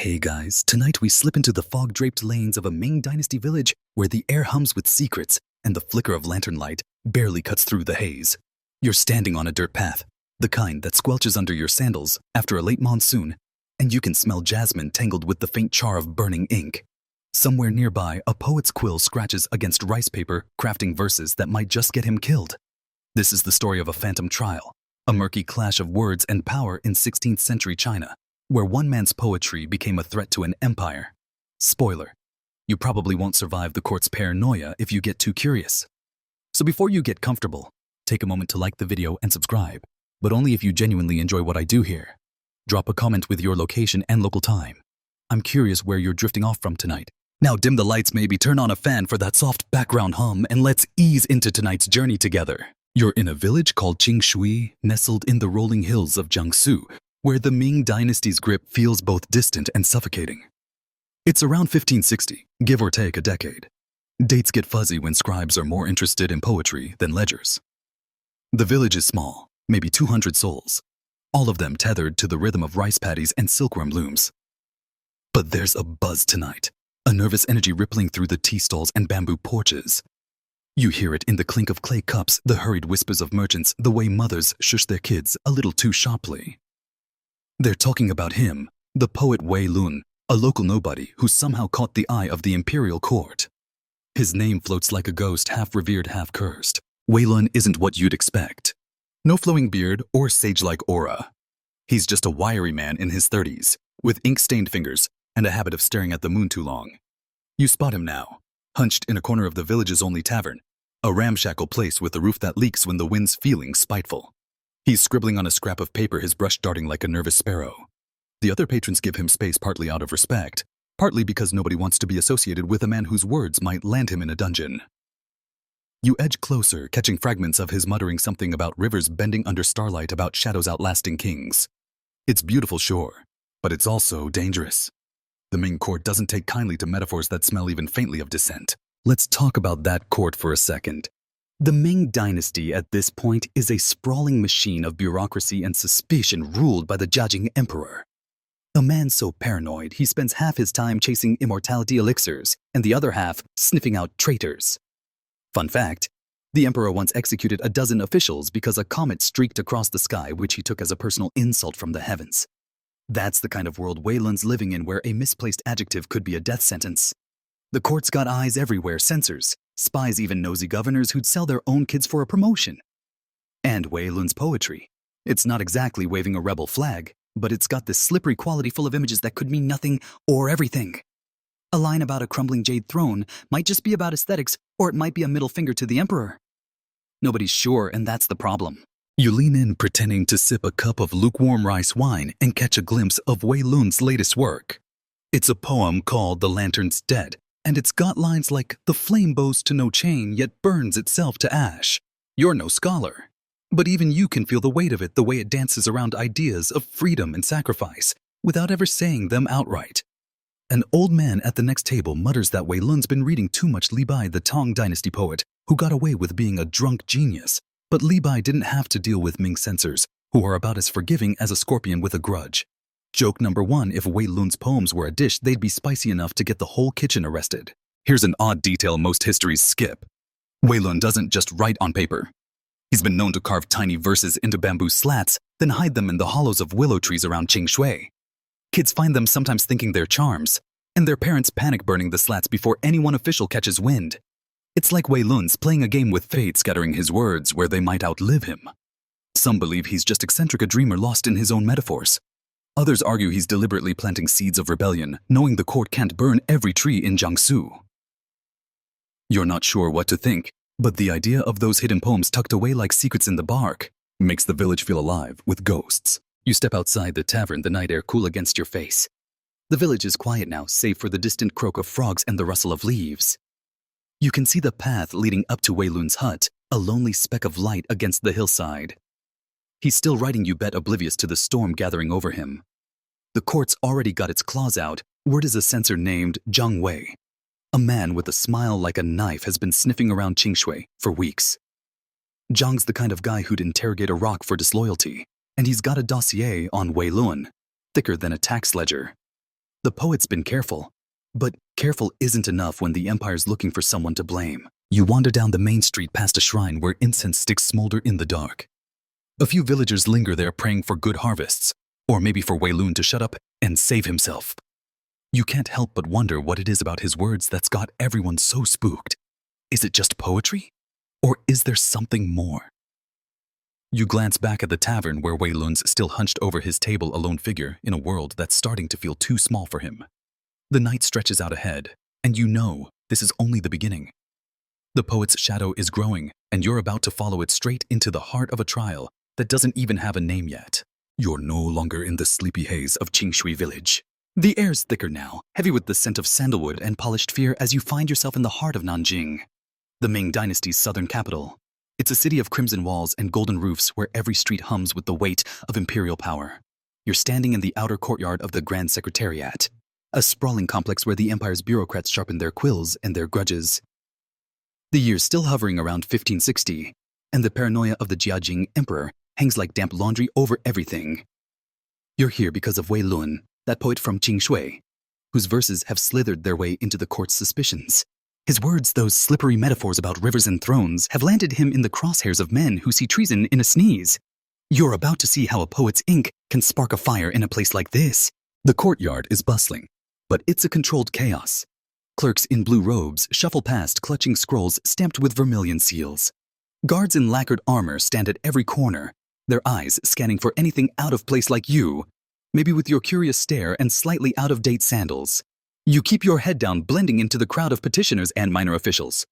Hey guys, tonight we slip into the fog-draped lanes of a Ming Dynasty village where the air hums with secrets and the flicker of lantern light barely cuts through the haze. You're standing on a dirt path, the kind that squelches under your sandals after a late monsoon, and you can smell jasmine tangled with the faint char of burning ink. Somewhere nearby, a poet's quill scratches against rice paper, crafting verses that might just get him killed. This is the story of a phantom trial, a murky clash of words and power in 16th century China, where one man's poetry became a threat to an empire. Spoiler, you probably won't survive the court's paranoia if you get too curious. So before you get comfortable, take a moment to like the video and subscribe, but only if you genuinely enjoy what I do here. Drop a comment with your location and local time. I'm curious where you're drifting off from tonight. Now dim the lights, maybe turn on a fan for that soft background hum, and let's ease into tonight's journey together. You're in a village called Qingshui, nestled in the rolling hills of Jiangsu, where the Ming Dynasty's grip feels both distant and suffocating. It's around 1560, give or take a decade. Dates get fuzzy when scribes are more interested in poetry than ledgers. The village is small, maybe 200 souls, all of them tethered to the rhythm of rice paddies and silkworm looms. But there's a buzz tonight, a nervous energy rippling through the tea stalls and bamboo porches. You hear it in the clink of clay cups, the hurried whispers of merchants, the way mothers shush their kids a little too sharply. They're talking about him, the poet Wei Lun, a local nobody who somehow caught the eye of the imperial court. His name floats like a ghost, half revered, half cursed. Wei Lun isn't what you'd expect. No flowing beard or sage-like aura. He's just a wiry man in his 30s, with ink-stained fingers and a habit of staring at the moon too long. You spot him now, hunched in a corner of the village's only tavern, a ramshackle place with a roof that leaks when the wind's feeling spiteful. He's scribbling on a scrap of paper, his brush darting like a nervous sparrow. The other patrons give him space partly out of respect, partly because nobody wants to be associated with a man whose words might land him in a dungeon. You edge closer, catching fragments of his muttering something about rivers bending under starlight, about shadows outlasting kings. It's beautiful, sure, but it's also dangerous. The Ming court doesn't take kindly to metaphors that smell even faintly of dissent. Let's talk about that court for a second. The Ming Dynasty at this point is a sprawling machine of bureaucracy and suspicion ruled by the Jiajing Emperor. A man so paranoid he spends half his time chasing immortality elixirs and the other half sniffing out traitors. Fun fact, the emperor once executed a dozen officials because a comet streaked across the sky, which he took as a personal insult from the heavens. That's the kind of world Wei Lun's living in, where a misplaced adjective could be a death sentence. The court's got eyes everywhere, censors, spies, even nosy governors who'd sell their own kids for a promotion. And Wei Lun's poetry. It's not exactly waving a rebel flag, but it's got this slippery quality full of images that could mean nothing or everything. A line about a crumbling jade throne might just be about aesthetics, or it might be a middle finger to the emperor. Nobody's sure, and that's the problem. You lean in, pretending to sip a cup of lukewarm rice wine, and catch a glimpse of Wei Lun's latest work. It's a poem called The Lantern's Dead, and it's got lines like, "The flame bows to no chain, yet burns itself to ash." You're no scholar, but even you can feel the weight of it, the way it dances around ideas of freedom and sacrifice, without ever saying them outright. An old man at the next table mutters that Wei Lun's been reading too much Li Bai, the Tang Dynasty poet, who got away with being a drunk genius. But Li Bai didn't have to deal with Ming censors, who are about as forgiving as a scorpion with a grudge. Joke number one, if Wei Lun's poems were a dish, they'd be spicy enough to get the whole kitchen arrested. Here's an odd detail most histories skip. Wei Lun doesn't just write on paper. He's been known to carve tiny verses into bamboo slats, then hide them in the hollows of willow trees around Qingshui. Kids find them, sometimes thinking they're charms, and their parents panic burning the slats before anyone official catches wind. It's like Wei Lun's playing a game with fate, scattering his words where they might outlive him. Some believe he's just eccentric, a dreamer lost in his own metaphors. Others argue he's deliberately planting seeds of rebellion, knowing the court can't burn every tree in Jiangsu. You're not sure what to think, but the idea of those hidden poems tucked away like secrets in the bark makes the village feel alive with ghosts. You step outside the tavern, the night air cool against your face. The village is quiet now, save for the distant croak of frogs and the rustle of leaves. You can see the path leading up to Wei Lun's hut, a lonely speck of light against the hillside. He's still writing, you bet, oblivious to the storm gathering over him. The court's already got its claws out. Word is a censor named Zhang Wei. A man with a smile like a knife has been sniffing around Qingshui for weeks. Zhang's the kind of guy who'd interrogate a rock for disloyalty, and he's got a dossier on Wei Lun, thicker than a tax ledger. The poet's been careful. But careful isn't enough when the empire's looking for someone to blame. You wander down the main street past a shrine where incense sticks smolder in the dark. A few villagers linger there praying for good harvests, or maybe for Wei Lun to shut up and save himself. You can't help but wonder what it is about his words that's got everyone so spooked. Is it just poetry? Or is there something more? You glance back at the tavern where Wei Lun's still hunched over his table, a lone figure in a world that's starting to feel too small for him. The night stretches out ahead, and you know this is only the beginning. The poet's shadow is growing, and you're about to follow it straight into the heart of a trial that doesn't even have a name yet. You're no longer in the sleepy haze of Qingshui village. The air's thicker now, heavy with the scent of sandalwood and polished fear as you find yourself in the heart of Nanjing, the Ming Dynasty's southern capital. It's a city of crimson walls and golden roofs where every street hums with the weight of imperial power. You're standing in the outer courtyard of the Grand Secretariat, a sprawling complex where the empire's bureaucrats sharpen their quills and their grudges. The year's still hovering around 1560, and the paranoia of the Jiajing emperor hangs like damp laundry over everything. You're here because of Wei Lun, that poet from Qingshui, whose verses have slithered their way into the court's suspicions. His words, those slippery metaphors about rivers and thrones, have landed him in the crosshairs of men who see treason in a sneeze. You're about to see how a poet's ink can spark a fire in a place like this. The courtyard is bustling, but it's a controlled chaos. Clerks in blue robes shuffle past, clutching scrolls stamped with vermilion seals. Guards in lacquered armor stand at every corner, their eyes scanning for anything out of place like you, maybe with your curious stare and slightly out-of-date sandals. You keep your head down, blending into the crowd of petitioners and minor officials.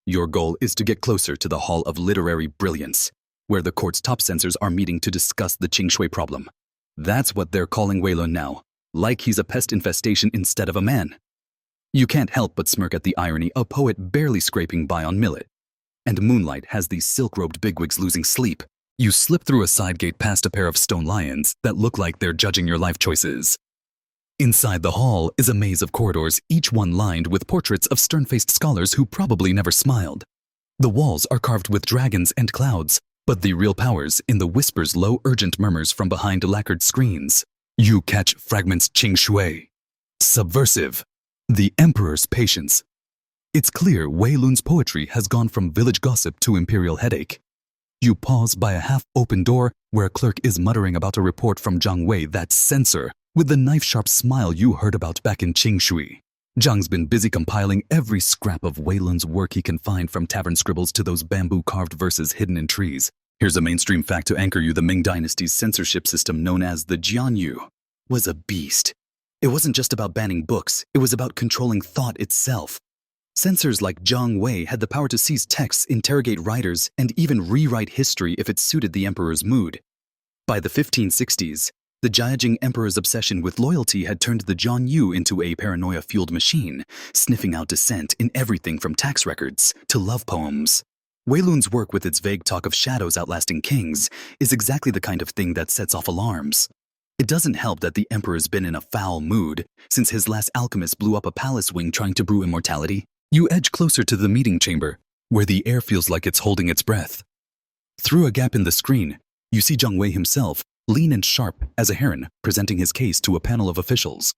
Your goal is to get closer to the Hall of Literary Brilliance, where the court's top censors are meeting to discuss the Qingshui problem. That's what they're calling Wei Lun now, like he's a pest infestation instead of a man. You can't help but smirk at the irony, a poet barely scraping by on millet. And moonlight has these silk-robed bigwigs losing sleep. You slip through a side gate past a pair of stone lions that look like they're judging your life choices. Inside the hall is a maze of corridors, each one lined with portraits of stern-faced scholars who probably never smiled. The walls are carved with dragons and clouds, but the real power's in the whispers, low, urgent murmurs from behind lacquered screens. You catch fragments Qingshui. Subversive. The Emperor's patience. It's clear Wei Lun's poetry has gone from village gossip to imperial headache. You pause by a half-open door where a clerk is muttering about a report from Zhang Wei, that censor, with the knife-sharp smile you heard about back in Qingshui. Zhang's been busy compiling every scrap of Wei Lun's work he can find, from tavern scribbles to those bamboo-carved verses hidden in trees. Here's a mainstream fact to anchor you: the Ming Dynasty's censorship system, known as the Jianyu, was a beast. It wasn't just about banning books, it was about controlling thought itself. Censors like Zhang Wei had the power to seize texts, interrogate writers, and even rewrite history if it suited the emperor's mood. By the 1560s, the Jiajing emperor's obsession with loyalty had turned the Jianyu into a paranoia-fueled machine, sniffing out dissent in everything from tax records to love poems. Wei Lun's work, with its vague talk of shadows outlasting kings, is exactly the kind of thing that sets off alarms. It doesn't help that the emperor's been in a foul mood since his last alchemist blew up a palace wing trying to brew immortality. You edge closer to the meeting chamber, where the air feels like it's holding its breath. Through a gap in the screen, you see Zhang Wei himself, lean and sharp as a heron, presenting his case to a panel of officials.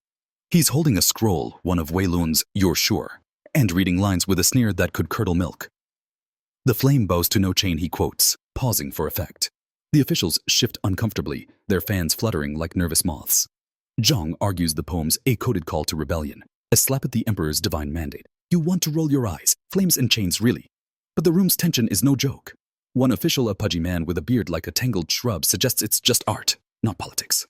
He's holding a scroll, one of Wei Lun's "You're Sure," and reading lines with a sneer that could curdle milk. The flame bows to no chain, he quotes, pausing for effect. The officials shift uncomfortably, their fans fluttering like nervous moths. Zhang argues the poem's a coded call to rebellion, a slap at the emperor's divine mandate. You want to roll your eyes, flames and chains really. But the room's tension is no joke. One official, a pudgy man with a beard like a tangled shrub, suggests it's just art, not politics.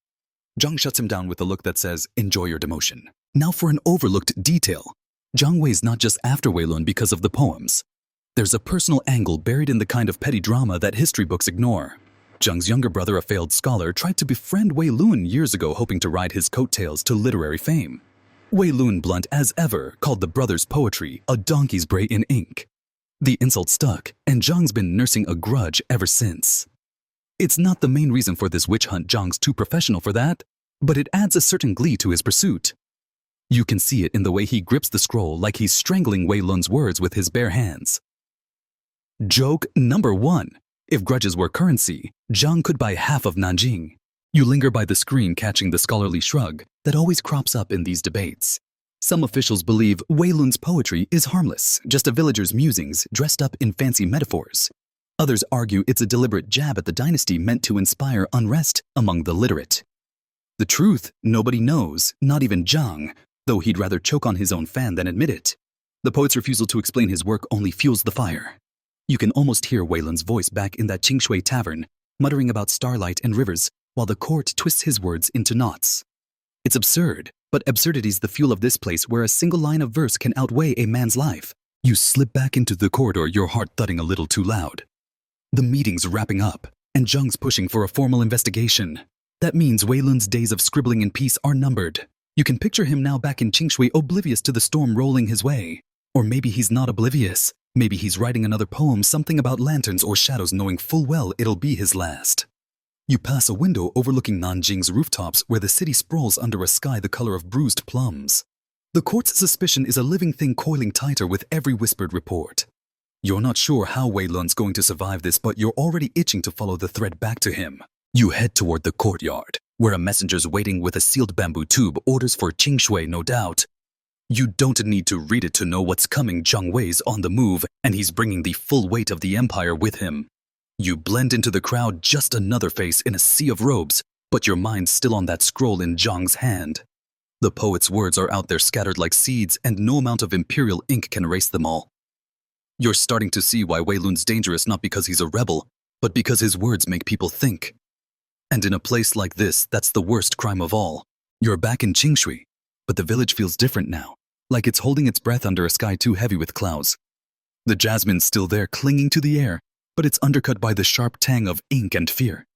Zhang shuts him down with a look that says, enjoy your demotion. Now for an overlooked detail. Zhang Wei's not just after Wei Lun because of the poems. There's a personal angle buried in the kind of petty drama that history books ignore. Zhang's younger brother, a failed scholar, tried to befriend Wei Lun years ago, hoping to ride his coattails to literary fame. Wei Lun, blunt as ever, called the brother's poetry a donkey's bray in ink. The insult stuck, and Zhang's been nursing a grudge ever since. It's not the main reason for this witch hunt, Zhang's too professional for that, but it adds a certain glee to his pursuit. You can see it in the way he grips the scroll like he's strangling Wei Lun's words with his bare hands. Joke number 1. If grudges were currency, Zhang could buy half of Nanjing. You linger by the screen, catching the scholarly shrug that always crops up in these debates. Some officials believe Wei Lun's poetry is harmless, just a villager's musings dressed up in fancy metaphors. Others argue it's a deliberate jab at the dynasty meant to inspire unrest among the literate. The truth, nobody knows, not even Zhang, though he'd rather choke on his own fan than admit it. The poet's refusal to explain his work only fuels the fire. You can almost hear Wei Lun's voice back in that Qingshui tavern, muttering about starlight and rivers, while the court twists his words into knots. It's absurd, but absurdity's the fuel of this place where a single line of verse can outweigh a man's life. You slip back into the corridor, your heart thudding a little too loud. The meeting's wrapping up, and Zhang's pushing for a formal investigation. That means Wei Lun's days of scribbling in peace are numbered. You can picture him now back in Qingshui, oblivious to the storm rolling his way. Or maybe he's not oblivious. Maybe he's writing another poem, something about lanterns or shadows, knowing full well it'll be his last. You pass a window overlooking Nanjing's rooftops where the city sprawls under a sky the color of bruised plums. The court's suspicion is a living thing coiling tighter with every whispered report. You're not sure how Wei Lun's going to survive this, but you're already itching to follow the thread back to him. You head toward the courtyard, where a messenger's waiting with a sealed bamboo tube, orders for Qingshui, no doubt. You don't need to read it to know what's coming. Zhang Wei's on the move, and he's bringing the full weight of the empire with him. You blend into the crowd, just another face in a sea of robes, but your mind's still on that scroll in Zhang's hand. The poet's words are out there scattered like seeds, and no amount of imperial ink can erase them all. You're starting to see why Wei Lun's dangerous, not because he's a rebel, but because his words make people think. And in a place like this, that's the worst crime of all. You're back in Qingshui, but the village feels different now, like it's holding its breath under a sky too heavy with clouds. The jasmine's still there, clinging to the air, but it's undercut by the sharp tang of ink and fear.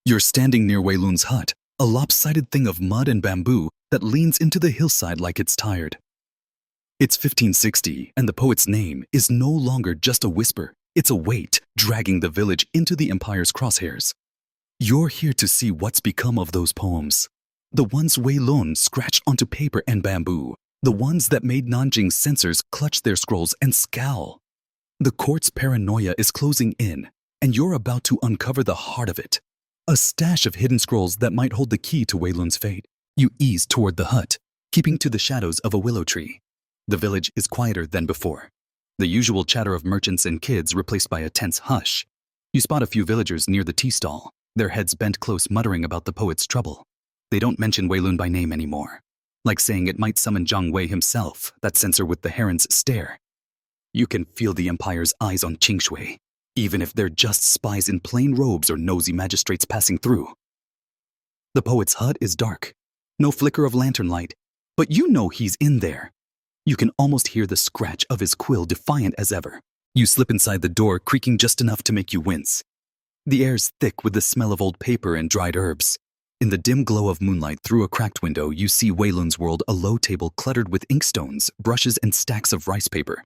You're standing near Wei Lun's hut, a lopsided thing of mud and bamboo that leans into the hillside like it's tired. It's 1560, and the poet's name is no longer just a whisper. It's a weight dragging the village into the empire's crosshairs. You're here to see what's become of those poems. The ones Wei Lun scratched onto paper and bamboo. The ones that made Nanjing's censors clutch their scrolls and scowl. The court's paranoia is closing in, and you're about to uncover the heart of it. A stash of hidden scrolls that might hold the key to Wei Lun's fate. You ease toward the hut, keeping to the shadows of a willow tree. The village is quieter than before. The usual chatter of merchants and kids replaced by a tense hush. You spot a few villagers near the tea stall, their heads bent close, muttering about the poet's trouble. They don't mention Wei Lun by name anymore, like saying it might summon Zhang Wei himself, that censor with the heron's stare. You can feel the empire's eyes on Qingshui, even if they're just spies in plain robes or nosy magistrates passing through. The poet's hut is dark, no flicker of lantern light, but you know he's in there. You can almost hear the scratch of his quill, defiant as ever. You slip inside the door, creaking just enough to make you wince. The air's thick with the smell of old paper and dried herbs. In the dim glow of moonlight through a cracked window, you see Wei Lun's world, a low table cluttered with inkstones, brushes, and stacks of rice paper.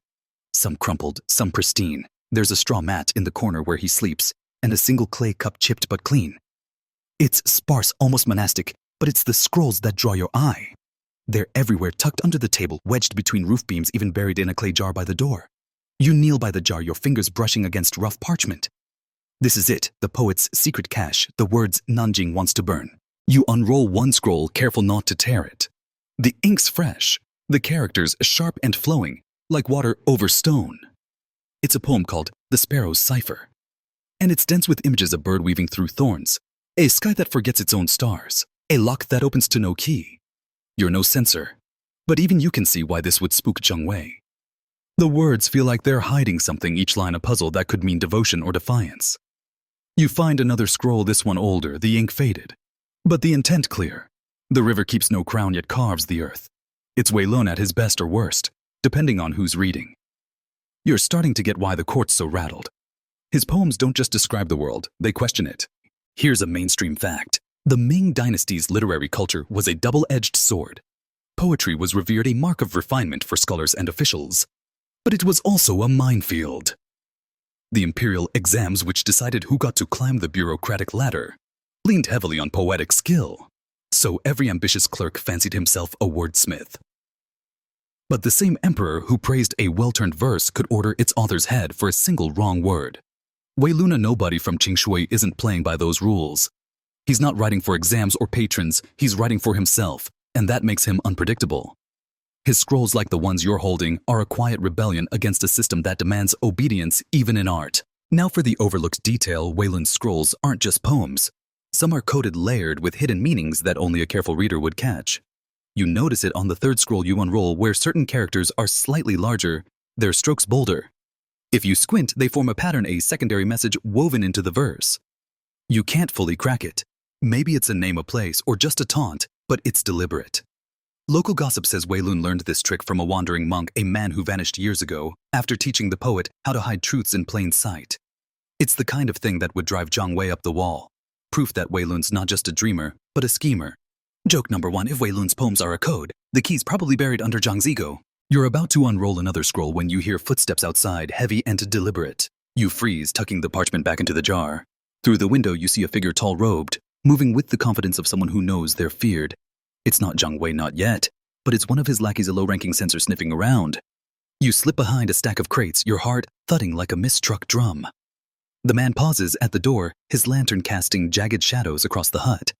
Some crumpled, some pristine. There's a straw mat in the corner where he sleeps, and a single clay cup chipped but clean. It's sparse, almost monastic, but it's the scrolls that draw your eye. They're everywhere, tucked under the table, wedged between roof beams, even buried in a clay jar by the door. You kneel by the jar, your fingers brushing against rough parchment. This is it, the poet's secret cache, the words Nanjing wants to burn. You unroll one scroll, careful not to tear it. The ink's fresh, the characters sharp and flowing, like water over stone. It's a poem called The Sparrow's Cipher. And it's dense with images, a bird weaving through thorns, a sky that forgets its own stars, a lock that opens to no key. You're no censor, but even you can see why this would spook Zhang Wei. The words feel like they're hiding something, each line a puzzle that could mean devotion or defiance. You find another scroll, this one older, the ink faded, but the intent clear. The river keeps no crown yet carves the earth. It's Wei Lun at his best or worst, depending on who's reading. You're starting to get why the court's so rattled. His poems don't just describe the world, they question it. Here's a mainstream fact. The Ming Dynasty's literary culture was a double-edged sword. Poetry was revered, a mark of refinement for scholars and officials. But it was also a minefield. The imperial exams, which decided who got to climb the bureaucratic ladder, leaned heavily on poetic skill. So every ambitious clerk fancied himself a wordsmith. But the same emperor who praised a well-turned verse could order its author's head for a single wrong word. Wei Lun, a nobody from Qingshui, isn't playing by those rules. He's not writing for exams or patrons, he's writing for himself, and that makes him unpredictable. His scrolls, like the ones you're holding, are a quiet rebellion against a system that demands obedience even in art. Now for the overlooked detail, Wei Lun's scrolls aren't just poems. Some are coded layered with hidden meanings that only a careful reader would catch. You notice it on the third scroll you unroll, where certain characters are slightly larger, their strokes bolder. If you squint, they form a pattern, a secondary message woven into the verse. You can't fully crack it. Maybe it's a name of place or just a taunt, but it's deliberate. Local gossip says Wei Lun learned this trick from a wandering monk, a man who vanished years ago, after teaching the poet how to hide truths in plain sight. It's the kind of thing that would drive Zhang Wei up the wall. Proof that Wei Lun's not just a dreamer, but a schemer. Joke number 1, if Wei Lun's poems are a code, the key's probably buried under Zhang's ego. You're about to unroll another scroll when you hear footsteps outside, heavy and deliberate. You freeze, tucking the parchment back into the jar. Through the window, you see a figure tall-robed, moving with the confidence of someone who knows they're feared. It's not Zhang Wei, not yet, but it's one of his lackeys, a low-ranking censor sniffing around. You slip behind a stack of crates, your heart thudding like a mis-struck drum. The man pauses at the door, his lantern casting jagged shadows across the hut.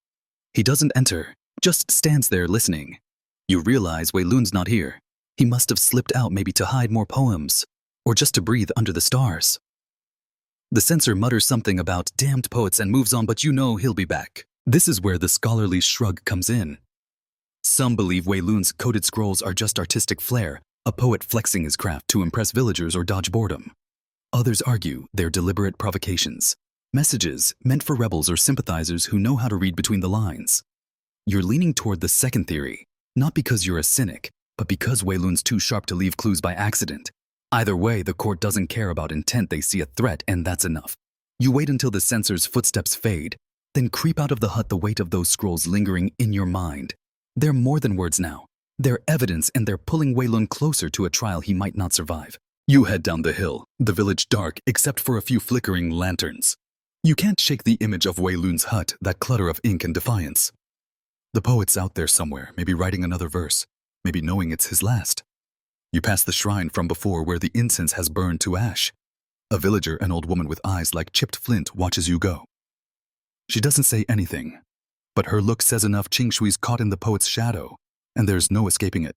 He doesn't enter, just stands there listening. You realize Wei Lun's not here. He must have slipped out, maybe to hide more poems, or just to breathe under the stars. The censor mutters something about damned poets and moves on, but you know he'll be back. This is where the scholarly shrug comes in. Some believe Wei Lun's coded scrolls are just artistic flair, a poet flexing his craft to impress villagers or dodge boredom. Others argue they're deliberate provocations, messages meant for rebels or sympathizers who know how to read between the lines. You're leaning toward the second theory, not because you're a cynic, but because Wei Lun's too sharp to leave clues by accident. Either way, the court doesn't care about intent, they see a threat, and that's enough. You wait until the censor's footsteps fade, then creep out of the hut, the weight of those scrolls lingering in your mind. They're more than words now. They're evidence, and they're pulling Wei Lun closer to a trial he might not survive. You head down the hill, the village dark except for a few flickering lanterns. You can't shake the image of Wei Lun's hut, that clutter of ink and defiance. The poet's out there somewhere, maybe writing another verse, maybe knowing it's his last. You pass the shrine from before where the incense has burned to ash. A villager, an old woman with eyes like chipped flint, watches you go. She doesn't say anything, but her look says enough. Qing Shui's caught in the poet's shadow, and there's no escaping it.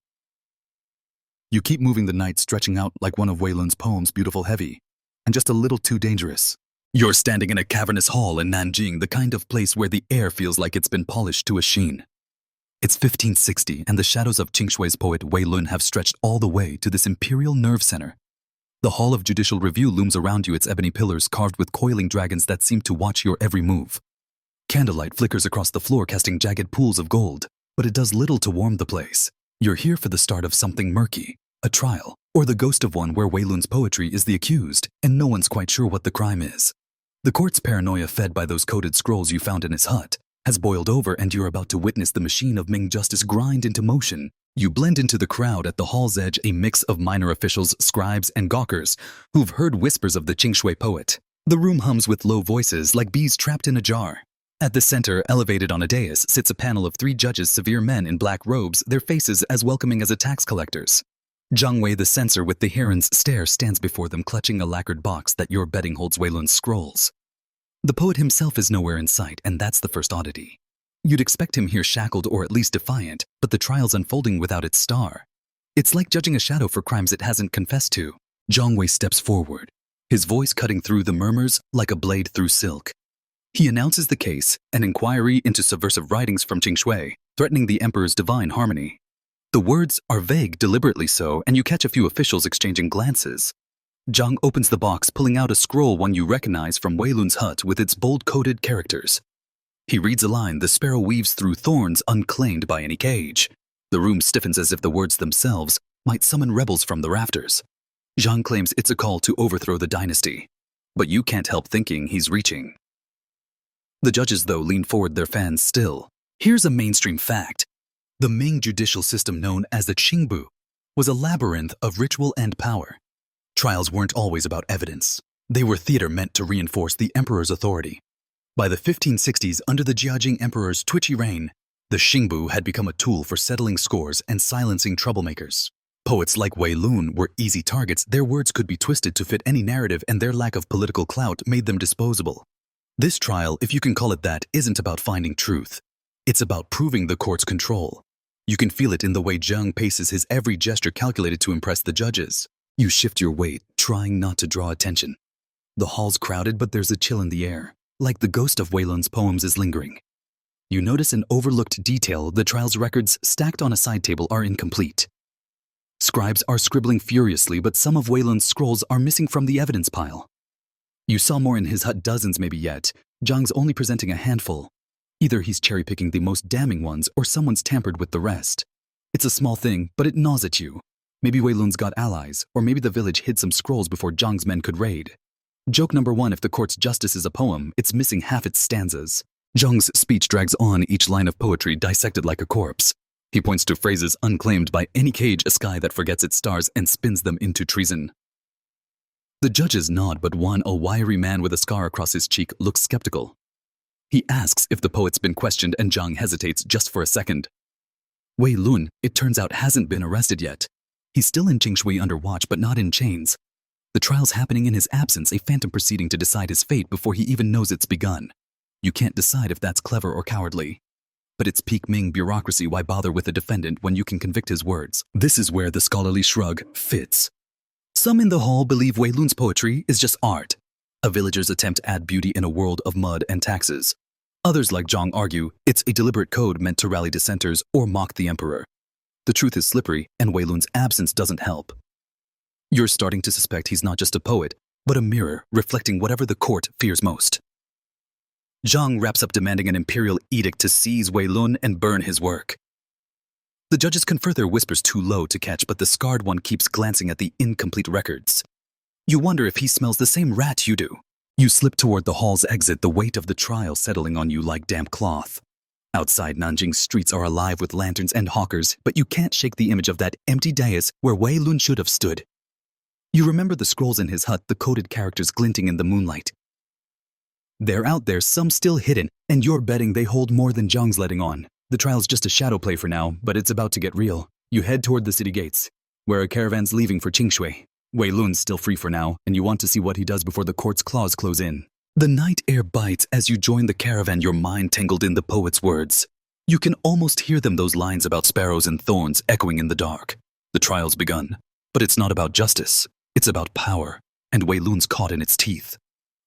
You keep moving, the night stretching out like one of Wei Lun's poems, beautiful, heavy, and just a little too dangerous. You're standing in a cavernous hall in Nanjing, the kind of place where the air feels like it's been polished to a sheen. It's 1560, and the shadows of Qing Shui's poet Wei Lun have stretched all the way to this imperial nerve center. The Hall of Judicial Review looms around you, its ebony pillars carved with coiling dragons that seem to watch your every move. Candlelight flickers across the floor, casting jagged pools of gold, but it does little to warm the place. You're here for the start of something murky, a trial, or the ghost of one where Wei Lun's poetry is the accused, and no one's quite sure what the crime is. The court's paranoia, fed by those coded scrolls you found in his hut, has boiled over, and you're about to witness the machine of Ming justice grind into motion. You blend into the crowd at the hall's edge, a mix of minor officials, scribes, and gawkers who've heard whispers of the Qing Shui poet. The room hums with low voices like bees trapped in a jar. At the center, elevated on a dais, sits a panel of 3 judges, severe men in black robes, their faces as welcoming as a tax collector's. Zhang Wei, the censor with the heron's stare, stands before them, clutching a lacquered box that you're betting holds Wei Lun's scrolls. The poet himself is nowhere in sight, and that's the first oddity. You'd expect him here shackled or at least defiant, but the trial's unfolding without its star. It's like judging a shadow for crimes it hasn't confessed to. Zhang Wei steps forward, his voice cutting through the murmurs like a blade through silk. He announces the case, an inquiry into subversive writings from Qing Shui, threatening the emperor's divine harmony. The words are vague, deliberately so, and you catch a few officials exchanging glances. Zhang opens the box, pulling out a scroll, one you recognize from Wei Lun's hut with its bold-coded characters. He reads a line, the sparrow weaves through thorns unclaimed by any cage. The room stiffens as if the words themselves might summon rebels from the rafters. Zhang claims it's a call to overthrow the dynasty, but you can't help thinking he's reaching. The judges, though, lean forward, their fans still. Here's a mainstream fact. The Ming judicial system, known as the Qingbu, was a labyrinth of ritual and power. Trials weren't always about evidence. They were theater meant to reinforce the emperor's authority. By the 1560s, under the Jiajing emperor's twitchy reign, the Qingbu had become a tool for settling scores and silencing troublemakers. Poets like Wei Lun were easy targets. Their words could be twisted to fit any narrative, and their lack of political clout made them disposable. This trial, if you can call it that, isn't about finding truth. It's about proving the court's control. You can feel it in the way Zhang paces, his every gesture calculated to impress the judges. You shift your weight, trying not to draw attention. The hall's crowded, but there's a chill in the air, like the ghost of Wei Lun's poems is lingering. You notice an overlooked detail: the trial's records stacked on a side table are incomplete. Scribes are scribbling furiously, but some of Wei Lun's scrolls are missing from the evidence pile. You saw more in his hut, dozens maybe yet. Zhang's only presenting a handful. Either he's cherry-picking the most damning ones, or someone's tampered with the rest. It's a small thing, but it gnaws at you. Maybe Wei Lun's got allies, or maybe the village hid some scrolls before Zhang's men could raid. Joke number one: if the court's justice is a poem, it's missing half its stanzas. Zhang's speech drags on, each line of poetry dissected like a corpse. He points to phrases unclaimed by any cage, a sky that forgets its stars and spins them into treason. The judges nod, but one, a wiry man with a scar across his cheek, looks skeptical. He asks if the poet's been questioned, and Zhang hesitates just for a second. Wei Lun, it turns out, hasn't been arrested yet. He's still in Qingshui under watch, but not in chains. The trial's happening in his absence, a phantom proceeding to decide his fate before he even knows it's begun. You can't decide if that's clever or cowardly. But it's peak Ming bureaucracy. Why bother with a defendant when you can convict his words? This is where the scholarly shrug fits. Some in the hall believe Wei Lun's poetry is just art, a villager's attempt to add beauty in a world of mud and taxes. Others, like Zhang, argue it's a deliberate code meant to rally dissenters or mock the emperor. The truth is slippery, and Wei Lun's absence doesn't help. You're starting to suspect he's not just a poet, but a mirror reflecting whatever the court fears most. Zhang wraps up, demanding an imperial edict to seize Wei Lun and burn his work. The judges confer their whispers too low to catch, but the scarred one keeps glancing at the incomplete records. You wonder if he smells the same rat you do. You slip toward the hall's exit, the weight of the trial settling on you like damp cloth. Outside, Nanjing's streets are alive with lanterns and hawkers, but you can't shake the image of that empty dais where Wei Lun should have stood. You remember the scrolls in his hut, the coded characters glinting in the moonlight. They're out there, some still hidden, and you're betting they hold more than Zhang's letting on. The trial's just a shadow play for now, but it's about to get real. You head toward the city gates, where a caravan's leaving for Qingshui. Wei Lun's still free for now, and you want to see what he does before the court's claws close in. The night air bites as you join the caravan, your mind tangled in the poet's words. You can almost hear them, those lines about sparrows and thorns echoing in the dark. The trial's begun, but it's not about justice. It's about power, and Wei Lun's caught in its teeth.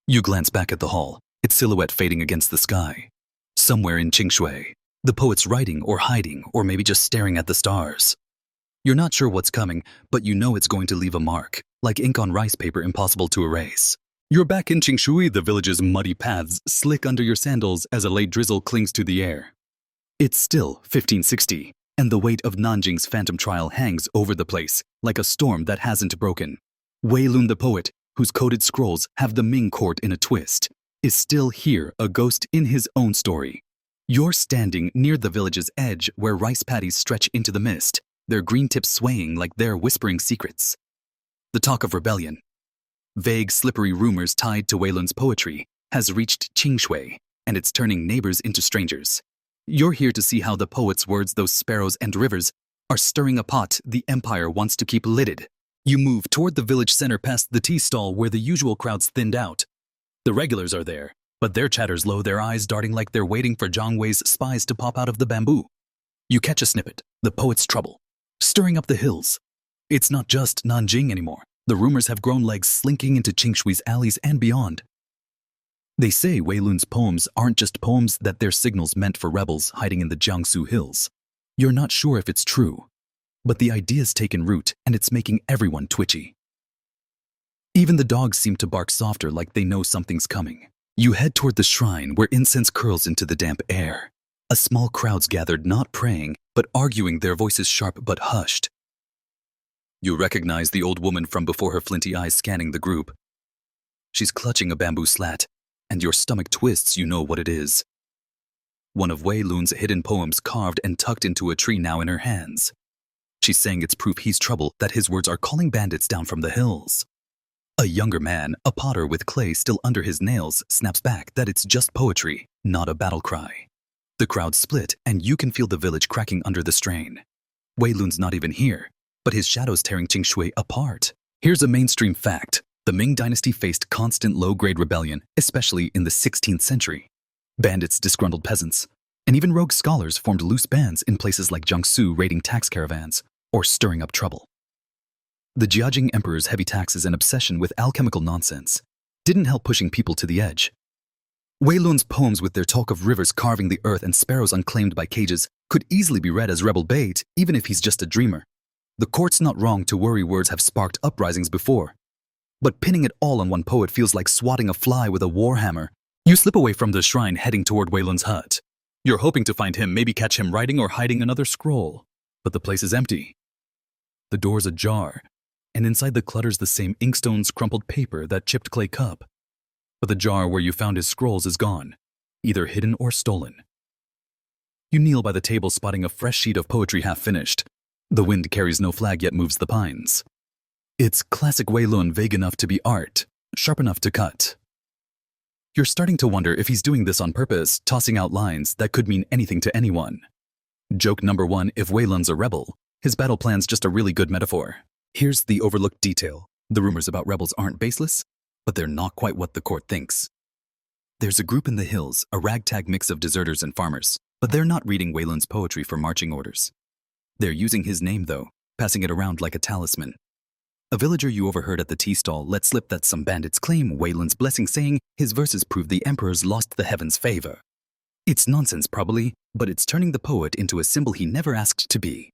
You glance back at the hall, its silhouette fading against the sky. Somewhere in Qingshui, the poet's writing or hiding, or maybe just staring at the stars. You're not sure what's coming, but you know it's going to leave a mark, like ink on rice paper, impossible to erase. You're back in Qingshui, the village's muddy paths slick under your sandals as a late drizzle clings to the air. It's still 1560, and the weight of Nanjing's phantom trial hangs over the place, like a storm that hasn't broken. Wei Lun, the poet, whose coded scrolls have the Ming court in a twist, is still here, a ghost in his own story. You're standing near the village's edge, where rice paddies stretch into the mist, their green tips swaying like they're whispering secrets. The talk of rebellion, vague, slippery rumors tied to Wei Lun's poetry, has reached Qingshui, and it's turning neighbors into strangers. You're here to see how the poet's words, those sparrows and rivers, are stirring a pot the empire wants to keep lidded. You move toward the village center, past the tea stall where the usual crowd's thinned out. The regulars are there, but their chatter's low, their eyes darting like they're waiting for Zhang Wei's spies to pop out of the bamboo. You catch a snippet, the poet's trouble, stirring up the hills. It's not just Nanjing anymore. The rumors have grown legs, slinking into Qingshui's alleys and beyond. They say Wei Lun's poems aren't just poems, that they're signals meant for rebels hiding in the Jiangsu hills. You're not sure if it's true, but the idea's taken root, and it's making everyone twitchy. Even the dogs seem to bark softer, like they know something's coming. You head toward the shrine, where incense curls into the damp air. A small crowd's gathered, not praying, but arguing, their voices sharp but hushed. You recognize the old woman from before, her flinty eyes scanning the group. She's clutching a bamboo slat, and your stomach twists. You know what it is. One of Wei Lun's hidden poems, carved and tucked into a tree, now in her hands. She's saying it's proof he's trouble, that his words are calling bandits down from the hills. A younger man, a potter with clay still under his nails, snaps back that it's just poetry, not a battle cry. The crowd split, and you can feel the village cracking under the strain. Wei Lun's not even here, but his shadow's tearing Qingshui apart. Here's a mainstream fact. The Ming Dynasty faced constant low-grade rebellion, especially in the 16th century. Bandits disgruntled peasants, and even rogue scholars formed loose bands in places like Jiangsu raiding tax caravans or stirring up trouble. The Jiajing emperor's heavy taxes and obsession with alchemical nonsense didn't help pushing people to the edge. Wei Lun's poems with their talk of rivers carving the earth and sparrows unclaimed by cages could easily be read as rebel bait, even if he's just a dreamer. The court's not wrong to worry words have sparked uprisings before. But pinning it all on one poet feels like swatting a fly with a warhammer. You slip away from the shrine heading toward Wei Lun's hut. You're hoping to find him, maybe catch him writing or hiding another scroll. But the place is empty. The door's ajar, and inside the clutter's the same inkstones, crumpled paper, that chipped clay cup. But the jar where you found his scrolls is gone, either hidden or stolen. You kneel by the table, spotting a fresh sheet of poetry half finished. The wind carries no flag yet moves the pines. It's classic Wei Lun, vague enough to be art, sharp enough to cut. You're starting to wonder if he's doing this on purpose, tossing out lines that could mean anything to anyone. Joke number 1, if Wei Lun's a rebel, his battle plan's just a really good metaphor. Here's the overlooked detail. The rumors about rebels aren't baseless, but they're not quite what the court thinks. There's a group in the hills, a ragtag mix of deserters and farmers, but they're not reading Wei Lun's poetry for marching orders. They're using his name, though, passing it around like a talisman. A villager you overheard at the tea stall let slip that some bandits claim Wei Lun's blessing, saying his verses prove the emperor's lost the heavens' favor. It's nonsense, probably, but it's turning the poet into a symbol he never asked to be.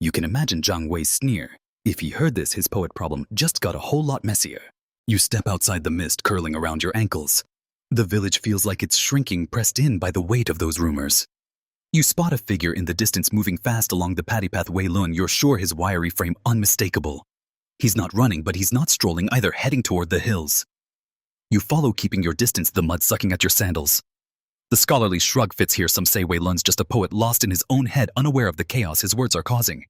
You can imagine Zhang Wei's sneer. If he heard this, his poet problem just got a whole lot messier. You step outside the mist curling around your ankles. The village feels like it's shrinking, pressed in by the weight of those rumors. You spot a figure in the distance moving fast along the paddy path. Wei Lun, you're sure his wiry frame unmistakable. He's not running, but he's not strolling either, heading toward the hills. You follow, keeping your distance, the mud sucking at your sandals. The scholarly shrug fits here. Some say Wei Lun's just a poet lost in his own head, unaware of the chaos his words are causing.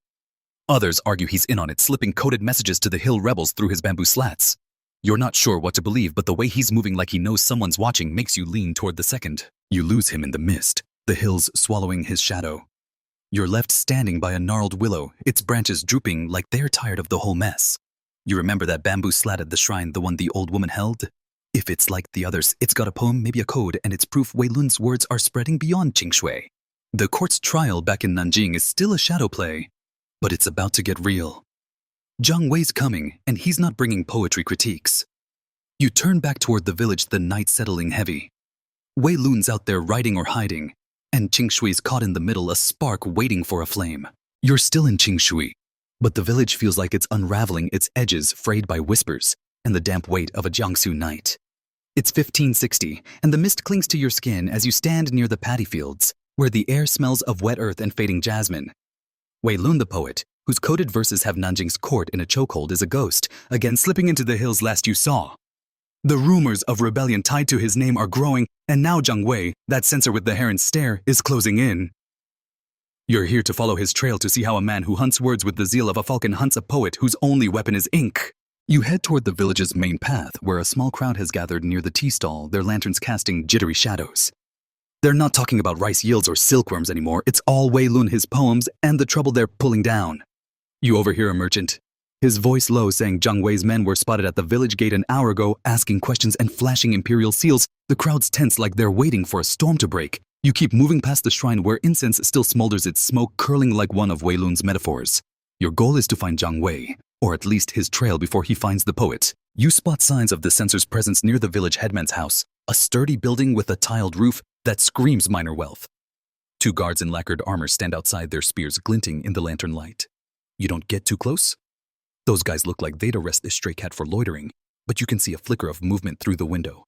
Others argue he's in on it, slipping coded messages to the hill rebels through his bamboo slats. You're not sure what to believe, but the way he's moving like he knows someone's watching makes you lean toward the second. You lose him in the mist, the hills swallowing his shadow. You're left standing by a gnarled willow, its branches drooping like they're tired of the whole mess. You remember that bamboo slat at the shrine, the one the old woman held? If it's like the others, it's got a poem, maybe a code, and it's proof Wei Lun's words are spreading beyond Qingshui. The court's trial back in Nanjing is still a shadow play, but it's about to get real. Zhang Wei's coming, and he's not bringing poetry critiques. You turn back toward the village, the night settling heavy. Wei Lun's out there writing or hiding, and Qingshui's caught in the middle, a spark waiting for a flame. You're still in Qingshui, but the village feels like it's unraveling, its edges frayed by whispers and the damp weight of a Jiangsu night. It's 1560, and the mist clings to your skin as you stand near the paddy fields, where the air smells of wet earth and fading jasmine. Wei Lun, the poet, whose coded verses have Nanjing's court in a chokehold, is a ghost, again slipping into the hills last you saw. The rumors of rebellion tied to his name are growing, and now Zhang Wei, that censor with the heron's stare, is closing in. You're here to follow his trail, to see how a man who hunts words with the zeal of a falcon hunts a poet whose only weapon is ink. You head toward the village's main path, where a small crowd has gathered near the tea stall, their lanterns casting jittery shadows. They're not talking about rice yields or silkworms anymore. It's all Wei Lun, his poems, and the trouble they're pulling down. You overhear a merchant, his voice low, saying Zhang Wei's men were spotted at the village gate an hour ago, asking questions and flashing imperial seals. The crowd's tense, like they're waiting for a storm to break. You keep moving past the shrine, where incense still smolders, its smoke curling like one of Wei Lun's metaphors. Your goal is to find Zhang Wei, or at least his trail, before he finds the poet. You spot signs of the censor's presence near the village headman's house, a sturdy building with a tiled roof that screams minor wealth. 2 guards in lacquered armor stand outside, their spears glinting in the lantern light. You don't get too close? Those guys look like they'd arrest this stray cat for loitering, but you can see a flicker of movement through the window.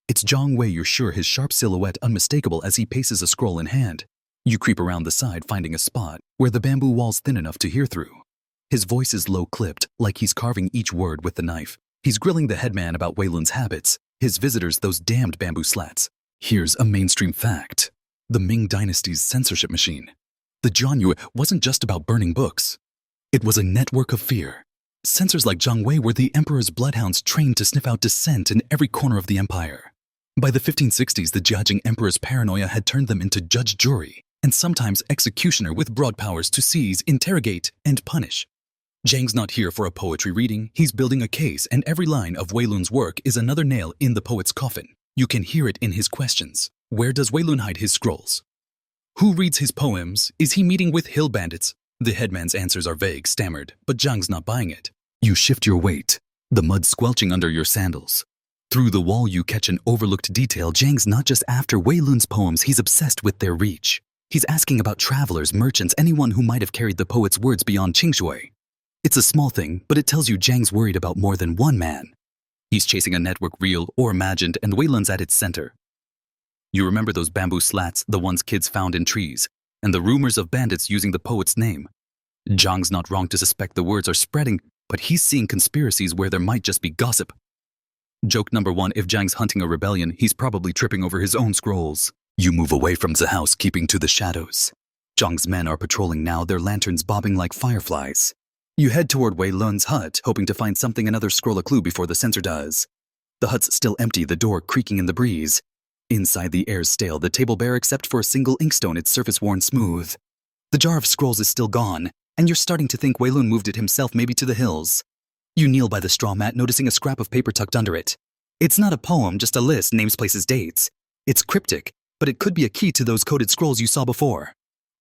It's Zhang Wei, you're sure, his sharp silhouette unmistakable as he paces, a scroll in hand. You creep around the side, finding a spot where the bamboo wall's thin enough to hear through. His voice is low-clipped, like he's carving each word with the knife. He's grilling the headman about Wei Lun's habits, his visitors, those damned bamboo slats. Here's a mainstream fact. The Ming Dynasty's censorship machine, the Jianyu, wasn't just about burning books. It was a network of fear. Censors like Zhang Wei were the emperor's bloodhounds, trained to sniff out dissent in every corner of the empire. By the 1560s, the Jiajing emperor's paranoia had turned them into judge-jury, and sometimes executioner, with broad powers to seize, interrogate, and punish. Zhang's not here for a poetry reading, he's building a case, and every line of Wei Lun's work is another nail in the poet's coffin. You can hear it in his questions. Where does Wei Lun hide his scrolls? Who reads his poems? Is he meeting with hill bandits? The headman's answers are vague, stammered, but Zhang's not buying it. You shift your weight, the mud squelching under your sandals. Through the wall you catch an overlooked detail. Zhang's not just after Wei Lun's poems, he's obsessed with their reach. He's asking about travelers, merchants, anyone who might have carried the poet's words beyond Qingshui. It's a small thing, but it tells you Zhang's worried about more than one man. He's chasing a network, real or imagined, and Wei Lun's at its center. You remember those bamboo slats, the ones kids found in trees, and the rumors of bandits using the poet's name. Zhang's not wrong to suspect the words are spreading, but he's seeing conspiracies where there might just be gossip. Joke number one, if Zhang's hunting a rebellion, he's probably tripping over his own scrolls. You move away from the house, keeping to the shadows. Zhang's men are patrolling now, their lanterns bobbing like fireflies. You head toward Wei Lun's hut, hoping to find something, another scroll, a clue before the censor does. The hut's still empty, the door creaking in the breeze. Inside, the air's stale, the table bare except for a single inkstone, its surface worn smooth. The jar of scrolls is still gone, and you're starting to think Wei Lun moved it himself, maybe to the hills. You kneel by the straw mat, noticing a scrap of paper tucked under it. It's not a poem, just a list, names, places, dates. It's cryptic, but it could be a key to those coded scrolls you saw before.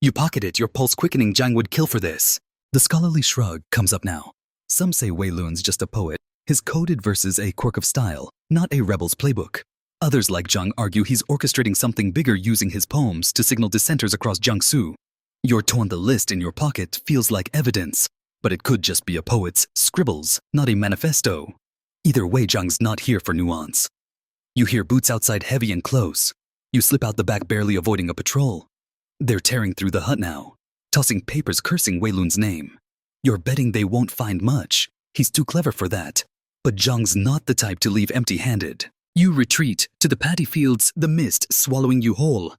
You pocket it, your pulse quickening. Zhang would kill for this. The scholarly shrug comes up now. Some say Wei Lun's just a poet, his coded verses a quirk of style, not a rebel's playbook. Others like Zhang argue he's orchestrating something bigger, using his poems to signal dissenters across Jiangsu. You're torn, the list in your pocket feels like evidence, but it could just be a poet's scribbles, not a manifesto. Either way, Zhang's not here for nuance. You hear boots outside, heavy and close. You slip out the back, barely avoiding a patrol. They're tearing through the hut now, tossing papers, cursing Wei Lun's name. You're betting they won't find much. He's too clever for that. But Zhang's not the type to leave empty-handed. You retreat to the paddy fields, the mist swallowing you whole.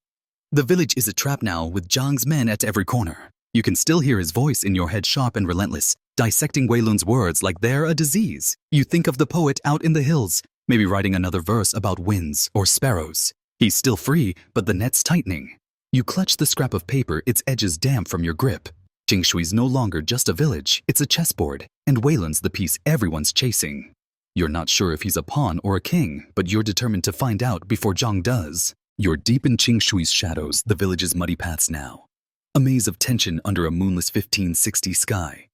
The village is a trap now, with Zhang's men at every corner. You can still hear his voice in your head, sharp and relentless, dissecting Wei Lun's words like they're a disease. You think of the poet out in the hills, maybe writing another verse about winds or sparrows. He's still free, but the net's tightening. You clutch the scrap of paper, its edges damp from your grip. Jingshui's no longer just a village, it's a chessboard, and Wei Lun's the piece everyone's chasing. You're not sure if he's a pawn or a king, but you're determined to find out before Zhang does. You're deep in Qingshui's shadows, the village's muddy paths now. A maze of tension under a moonless 1560 sky.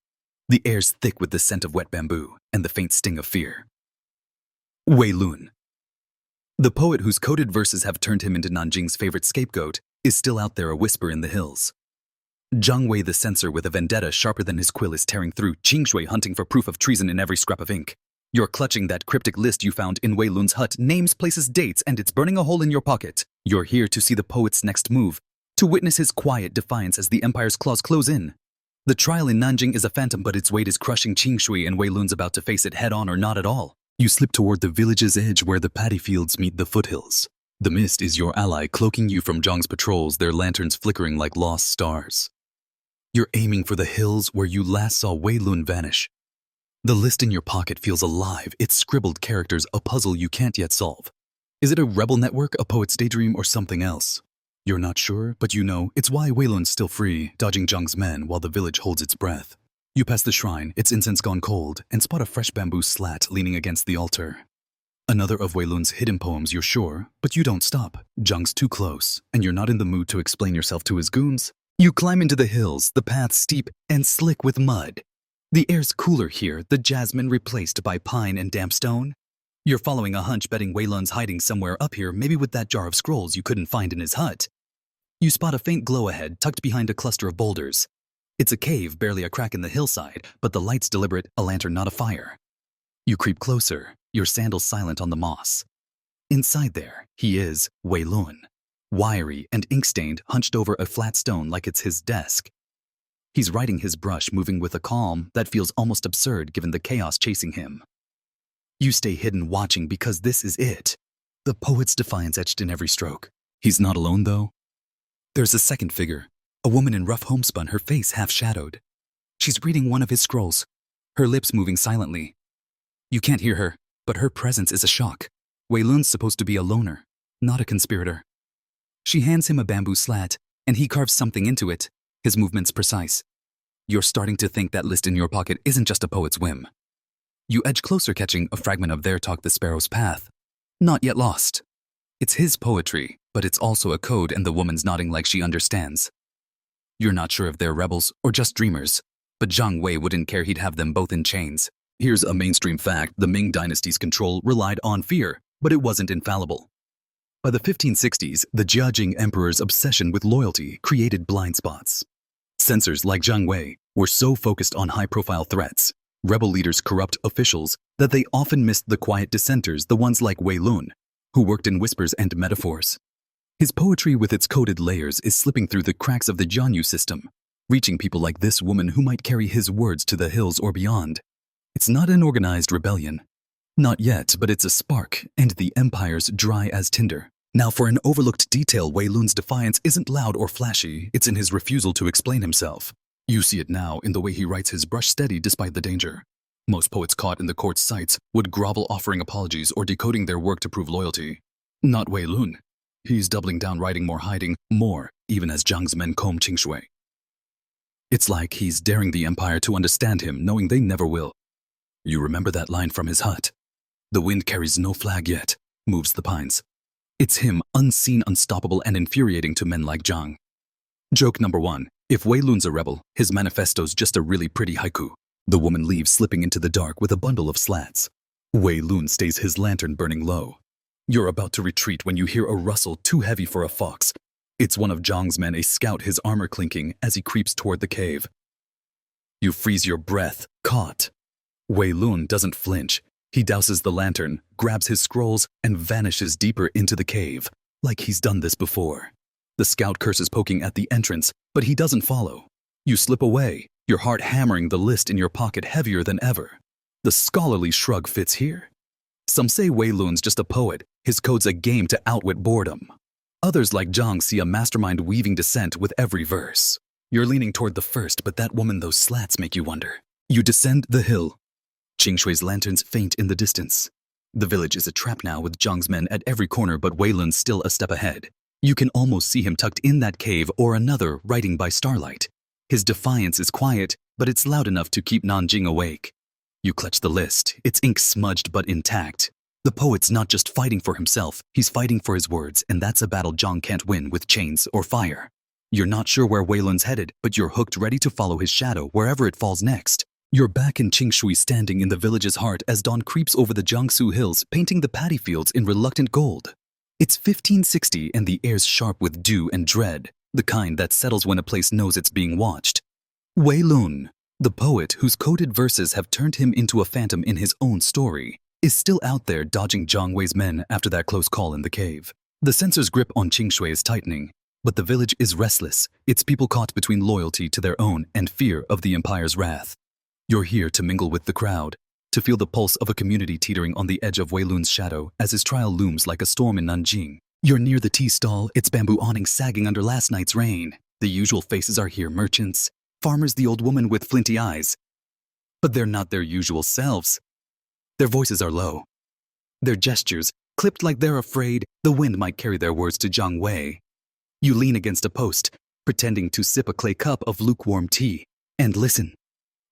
The air's thick with the scent of wet bamboo and the faint sting of fear. Wei Lun. The poet whose coded verses have turned him into Nanjing's favorite scapegoat is still out there, a whisper in the hills. Zhang Wei, the censor with a vendetta sharper than his quill, is tearing through Qingshui, hunting for proof of treason in every scrap of ink. You're clutching that cryptic list you found in Wei Lun's hut, names, places, dates, and it's burning a hole in your pocket. You're here to see the poet's next move, to witness his quiet defiance as the empire's claws close in. The trial in Nanjing is a phantom, but its weight is crushing Qingshui, and Wei Lun's about to face it head on or not at all. You slip toward the village's edge where the paddy fields meet the foothills. The mist is your ally, cloaking you from Zhang's patrols, their lanterns flickering like lost stars. You're aiming for the hills where you last saw Wei Lun vanish. The list in your pocket feels alive, its scribbled characters a puzzle you can't yet solve. Is it a rebel network, a poet's daydream, or something else? You're not sure, but you know it's why Wei Lun's still free, dodging Zhang's men while the village holds its breath. You pass the shrine, its incense gone cold, and spot a fresh bamboo slat leaning against the altar. Another of Wei Lun's hidden poems, you're sure, but you don't stop. Zhang's too close, and you're not in the mood to explain yourself to his goons. You climb into the hills, the path steep and slick with mud. The air's cooler here, the jasmine replaced by pine and damp stone. You're following a hunch, betting Wei Lun's hiding somewhere up here, maybe with that jar of scrolls you couldn't find in his hut. You spot a faint glow ahead, tucked behind a cluster of boulders. It's a cave, barely a crack in the hillside, but the light's deliberate, a lantern, not a fire. You creep closer, your sandals silent on the moss. Inside there, he is, Wei Lun. Wiry and ink-stained, hunched over a flat stone like it's his desk. He's writing his brush, moving with a calm that feels almost absurd given the chaos chasing him. You stay hidden, watching, because this is it. The poet's defiance etched in every stroke. He's not alone, though. There's a second figure, a woman in rough homespun, her face half-shadowed. She's reading one of his scrolls, her lips moving silently. You can't hear her, but her presence is a shock. Wei Lun's supposed to be a loner, not a conspirator. She hands him a bamboo slat, and he carves something into it, his movements precise. You're starting to think that list in your pocket isn't just a poet's whim. You edge closer, catching a fragment of There Talk the Sparrow's Path. Not yet lost. It's his poetry, but it's also a code, and the woman's nodding like she understands. You're not sure if they're rebels or just dreamers, but Zhang Wei wouldn't care. He'd have them both in chains. Here's a mainstream fact: the Ming Dynasty's control relied on fear, but it wasn't infallible. By the 1560s, the Jiajing Emperor's obsession with loyalty created blind spots. Censors like Zhang Wei were so focused on high-profile threats, rebel leaders, corrupt officials, that they often missed the quiet dissenters, the ones like Wei Lun, who worked in whispers and metaphors. His poetry with its coded layers is slipping through the cracks of the Jianyu system, reaching people like this woman who might carry his words to the hills or beyond. It's not an organized rebellion. Not yet, but it's a spark, and the empire's dry as tinder. Now for an overlooked detail: Wei Lun's defiance isn't loud or flashy, it's in his refusal to explain himself. You see it now in the way he writes his brush steady despite the danger. Most poets caught in the court's sights would grovel, offering apologies or decoding their work to prove loyalty. Not Wei Lun. He's doubling down, writing more, hiding more, even as Zhang's men comb Qingshui. It's like he's daring the empire to understand him, knowing they never will. You remember that line from his hut? The wind carries no flag yet, moves the pines. It's him, unseen, unstoppable, and infuriating to men like Zhang. Joke number 1. If Wei Lun's a rebel, his manifesto's just a really pretty haiku. The woman leaves, slipping into the dark with a bundle of slats. Wei Lun stays, his lantern burning low. You're about to retreat when you hear a rustle too heavy for a fox. It's one of Zhang's men, a scout, his armor clinking as he creeps toward the cave. You freeze your breath, caught. Wei Lun doesn't flinch. He douses the lantern, grabs his scrolls, and vanishes deeper into the cave, like he's done this before. The scout curses, poking at the entrance, but he doesn't follow. You slip away, your heart hammering, the list in your pocket heavier than ever. The scholarly shrug fits here. Some say Wei Lun's just a poet, his code's a game to outwit boredom. Others like Zhang see a mastermind weaving dissent with every verse. You're leaning toward the first, but that woman, those slats make you wonder. You descend the hill. Qingshui's lanterns faint in the distance. The village is a trap now, with Zhang's men at every corner, but Wei Lun's still a step ahead. You can almost see him tucked in that cave or another, writing by starlight. His defiance is quiet, but it's loud enough to keep Nanjing awake. You clutch the list, its ink smudged but intact. The poet's not just fighting for himself, he's fighting for his words, and that's a battle Zhang can't win with chains or fire. You're not sure where Wei Lun's headed, but you're hooked, ready to follow his shadow wherever it falls next. You're back in Qingshui, standing in the village's heart as dawn creeps over the Jiangsu hills, painting the paddy fields in reluctant gold. It's 1560 and the air's sharp with dew and dread, the kind that settles when a place knows it's being watched. Wei Lun, the poet whose coded verses have turned him into a phantom in his own story, is still out there dodging Zhang Wei's men after that close call in the cave. The censor's grip on Qingshui is tightening, but the village is restless, its people caught between loyalty to their own and fear of the empire's wrath. You're here to mingle with the crowd, to feel the pulse of a community teetering on the edge of Wei Lun's shadow as his trial looms like a storm in Nanjing. You're near the tea stall, its bamboo awning sagging under last night's rain. The usual faces are here: merchants, farmers, the old woman with flinty eyes. But they're not their usual selves. Their voices are low. Their gestures, clipped like they're afraid the wind might carry their words to Zhang Wei. You lean against a post, pretending to sip a clay cup of lukewarm tea, and listen.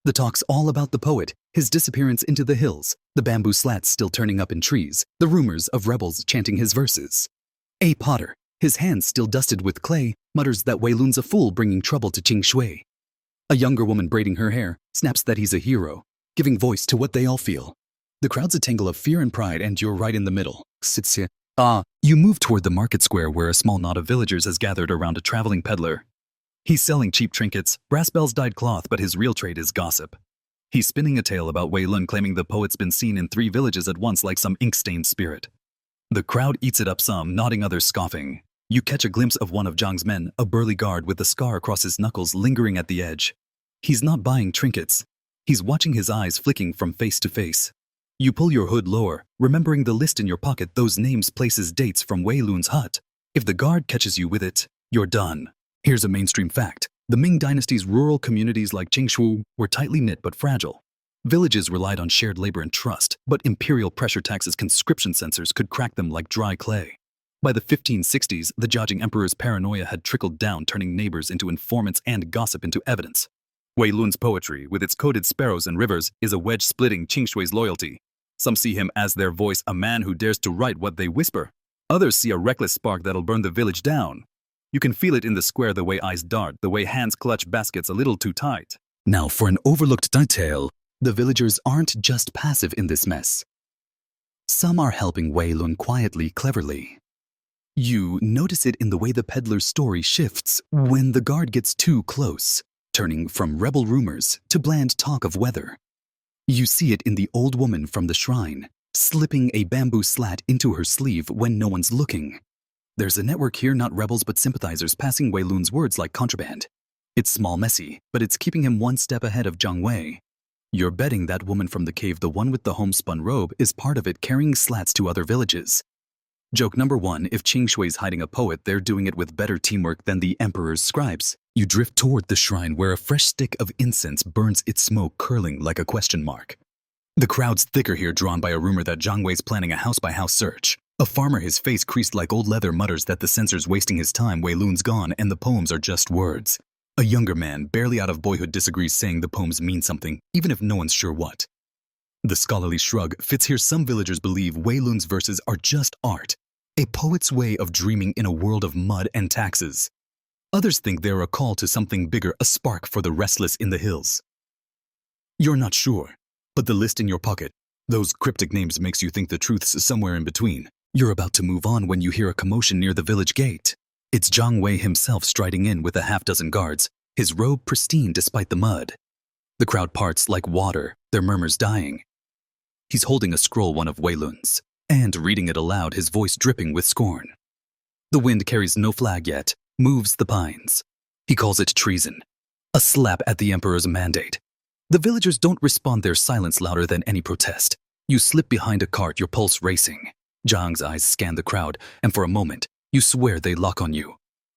The talk's all about the poet, his disappearance into the hills, the bamboo slats still turning up in trees, the rumors of rebels chanting his verses. A potter, his hands still dusted with clay, mutters that Wei Lun's a fool bringing trouble to Qingshui. A younger woman braiding her hair snaps that he's a hero, giving voice to what they all feel. The crowd's a tangle of fear and pride, and you're right in the middle. You move toward the market square where a small knot of villagers has gathered around a traveling peddler. He's selling cheap trinkets, brass bells, dyed cloth, but his real trade is gossip. He's spinning a tale about Wei Lun, claiming the poet's been seen in 3 villages at once like some ink-stained spirit. The crowd eats it up, some nodding, others scoffing. You catch a glimpse of one of Zhang's men, a burly guard with a scar across his knuckles lingering at the edge. He's not buying trinkets. He's watching, his eyes flicking from face to face. You pull your hood lower, remembering the list in your pocket, those names, places, dates from Wei Lun's hut. If the guard catches you with it, you're done. Here's a mainstream fact. The Ming Dynasty's rural communities like Qingshui were tightly knit but fragile. Villages relied on shared labor and trust, but imperial pressure taxes, conscription censors could crack them like dry clay. By the 1560s, the Jiajing Emperor's paranoia had trickled down, turning neighbors into informants and gossip into evidence. Wei Lun's poetry, with its coded sparrows and rivers, is a wedge splitting Qing Shui's loyalty. Some see him as their voice, a man who dares to write what they whisper. Others see a reckless spark that'll burn the village down. You can feel it in the square, the way eyes dart, the way hands clutch baskets a little too tight. Now, for an overlooked detail, the villagers aren't just passive in this mess. Some are helping Wei Lun quietly, cleverly. You notice it in the way the peddler's story shifts when the guard gets too close, turning from rebel rumors to bland talk of weather. You see it in the old woman from the shrine, slipping a bamboo slat into her sleeve when no one's looking. There's a network here, not rebels but sympathizers, passing Wei Lun's words like contraband. It's small, messy, but it's keeping him one step ahead of Zhang Wei. You're betting that woman from the cave, the one with the homespun robe, is part of it, carrying slats to other villages. Joke number 1, if Qing Shui's hiding a poet, they're doing it with better teamwork than the emperor's scribes. You drift toward the shrine where a fresh stick of incense burns its smoke curling like a question mark. The crowd's thicker here, drawn by a rumor that Zhang Wei's planning a house-by-house search. A farmer, his face creased like old leather, mutters that the censor's wasting his time, Wei Lun's gone, and the poems are just words. A younger man, barely out of boyhood, disagrees, saying the poems mean something, even if no one's sure what. The scholarly shrug fits here. Some villagers believe Wei Lun's verses are just art, a poet's way of dreaming in a world of mud and taxes. Others think they're a call to something bigger, a spark for the restless in the hills. You're not sure, but the list in your pocket, those cryptic names, makes you think the truth's somewhere in between. You're about to move on when you hear a commotion near the village gate. It's Zhang Wei himself striding in with a half-dozen guards, his robe pristine despite the mud. The crowd parts like water, their murmurs dying. He's holding a scroll, one of Wei Lun's, and reading it aloud, his voice dripping with scorn. The wind carries no flag yet, moves the pines. He calls it treason, a slap at the emperor's mandate. The villagers don't respond, their silence louder than any protest. You slip behind a cart, your pulse racing. Zhang's eyes scan the crowd, and for a moment, you swear they lock on you.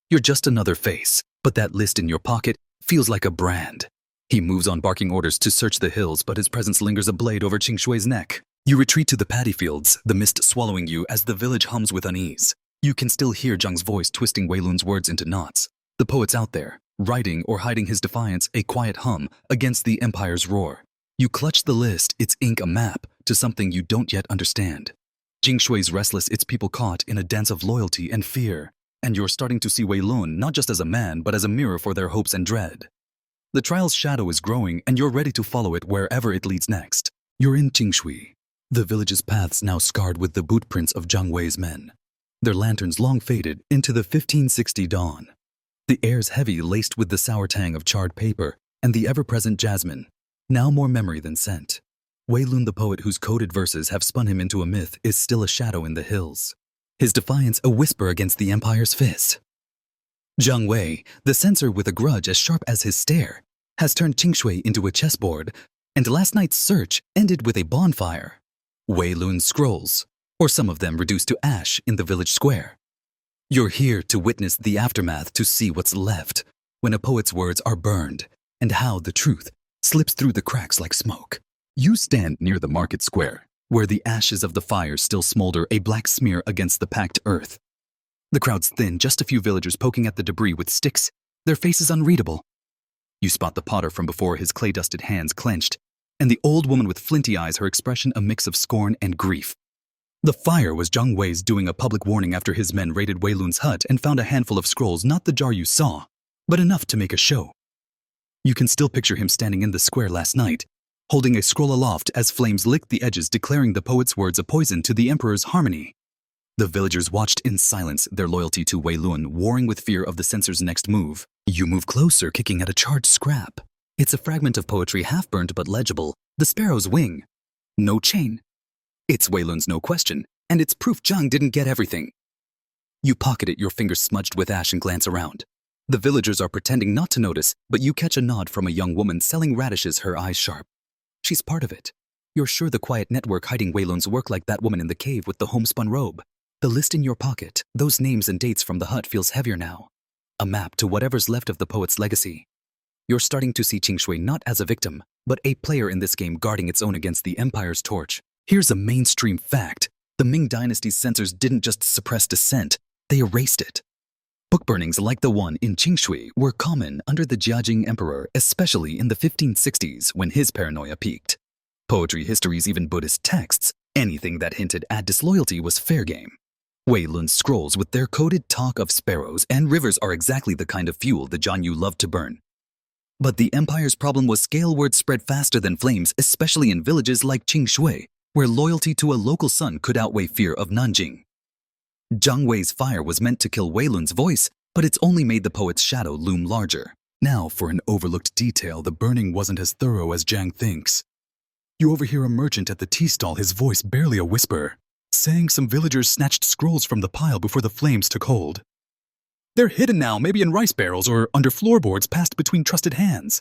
You're just another face, but that list in your pocket feels like a brand. He moves on, barking orders to search the hills, but his presence lingers, a blade over Qing Shui's neck. You retreat to the paddy fields, the mist swallowing you as the village hums with unease. You can still hear Zhang's voice twisting Wei Lun's words into knots. The poet's out there, writing or hiding his defiance, a quiet hum against the empire's roar. You clutch the list, its ink a map to something you don't yet understand. Qing Shui's restless, its people caught in a dance of loyalty and fear, and you're starting to see Wei Lun not just as a man, but as a mirror for their hopes and dread. The trial's shadow is growing, and you're ready to follow it wherever it leads next. You're in Qing Shui, the village's paths now scarred with the boot prints of Zhang Wei's men. Their lanterns long faded into the 1560 dawn. The air's heavy, laced with the sour tang of charred paper and the ever-present jasmine, now more memory than scent. Wei Lun, the poet whose coded verses have spun him into a myth, is still a shadow in the hills. His defiance a whisper against the empire's fist. Zhang Wei, the censor with a grudge as sharp as his stare, has turned Qing Shui into a chessboard, and last night's search ended with a bonfire. Wei Lun's scrolls, or some of them reduced to ash in the village square. You're here to witness the aftermath, to see what's left when a poet's words are burned, and how the truth slips through the cracks like smoke. You stand near the market square, where the ashes of the fire still smolder, a black smear against the packed earth. The crowd's thin, just a few villagers poking at the debris with sticks, their faces unreadable. You spot the potter from before, his clay-dusted hands clenched, and the old woman with flinty eyes, her expression a mix of scorn and grief. The fire was Zhang Wei's doing, a public warning after his men raided Wei Lun's hut and found a handful of scrolls, not the jar you saw, but enough to make a show. You can still picture him standing in the square last night, holding a scroll aloft as flames licked the edges, declaring the poet's words a poison to the emperor's harmony. The villagers watched in silence, their loyalty to Wei Lun warring with fear of the censor's next move. You move closer, kicking at a charred scrap. It's a fragment of poetry, half-burnt but legible, the sparrow's wing. No chain. It's Wei Lun's, no question, and it's proof Zhang didn't get everything. You pocket it, your fingers smudged with ash, and glance around. The villagers are pretending not to notice, but you catch a nod from a young woman selling radishes, her eyes sharp. She's part of it. You're sure the quiet network hiding Wei Lun's work, like that woman in the cave with the homespun robe. The list in your pocket, those names and dates from the hut, feels heavier now. A map to whatever's left of the poet's legacy. You're starting to see Qing Shui not as a victim, but a player in this game, guarding its own against the empire's torch. Here's a mainstream fact. The Ming Dynasty's censors didn't just suppress dissent, they erased it. Book burnings like the one in Qingshui were common under the Jiajing Emperor, especially in the 1560s when his paranoia peaked. Poetry, histories, even Buddhist texts, anything that hinted at disloyalty was fair game. Wei Lun's scrolls with their coded talk of sparrows and rivers are exactly the kind of fuel the Jianyu loved to burn. But the empire's problem was scale words spread faster than flames, especially in villages like Qingshui, where loyalty to a local son could outweigh fear of Nanjing. Zhang Wei's fire was meant to kill Wei Lun's voice, but it's only made the poet's shadow loom larger. Now, for an overlooked detail, the burning wasn't as thorough as Zhang thinks. You overhear a merchant at the tea stall, his voice barely a whisper, saying some villagers snatched scrolls from the pile before the flames took hold. They're hidden now, maybe in rice barrels or under floorboards passed between trusted hands.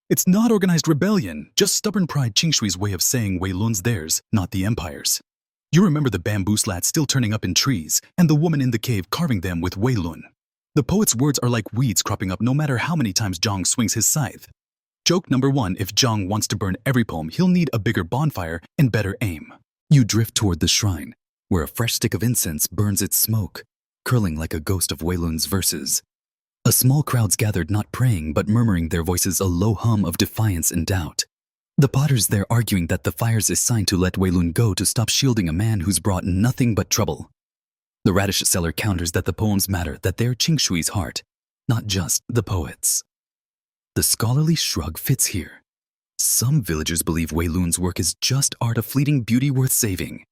It's not organized rebellion, just stubborn pride. Qingshui's way of saying Wei Lun's theirs, not the empire's. You remember the bamboo slats still turning up in trees, and the woman in the cave carving them with Wei Lun. The poet's words are like weeds cropping up no matter how many times Zhang swings his scythe. Joke number one, if Zhang wants to burn every poem, he'll need a bigger bonfire and better aim. You drift toward the shrine, where a fresh stick of incense burns its smoke, curling like a ghost of Wei Lun's verses. A small crowd's gathered, not praying but murmuring their voices, a low hum of defiance and doubt. The potters there arguing that the fire's a sign to let Wei Lun go to stop shielding a man who's brought nothing but trouble. The radish seller counters that the poems matter, that they're Qingshui's heart, not just the poet's. The scholarly shrug fits here. Some villagers believe Wei Lun's work is just art, a fleeting beauty worth saving.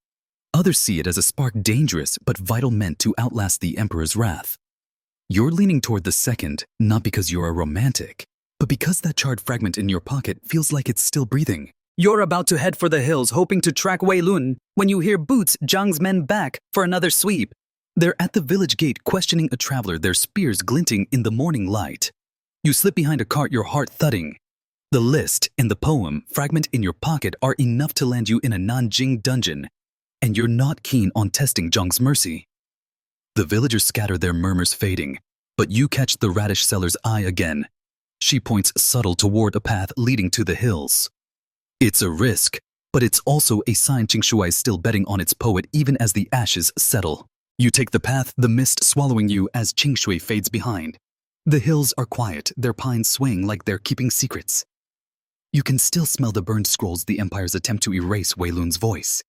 Others see it as a spark dangerous but vital, meant to outlast the emperor's wrath. You're leaning toward the second, not because you're a romantic, but because that charred fragment in your pocket feels like it's still breathing. You're about to head for the hills, hoping to track Wei Lun, when you hear boots, Zhang's men back for another sweep. They're at the village gate questioning a traveler, their spears glinting in the morning light. You slip behind a cart, your heart thudding. The list and the poem fragment in your pocket are enough to land you in a Nanjing dungeon, and you're not keen on testing Zhang's mercy. The villagers scatter, their murmurs fading, but you catch the radish seller's eye again. She points subtle toward a path leading to the hills. It's a risk, but it's also a sign Qingshui is still betting on its poet even as the ashes settle. You take the path, the mist swallowing you as Qingshui fades behind. The hills are quiet, their pines swaying like they're keeping secrets. You can still smell the burned scrolls, the empire's attempt to erase Wei Lun's voice.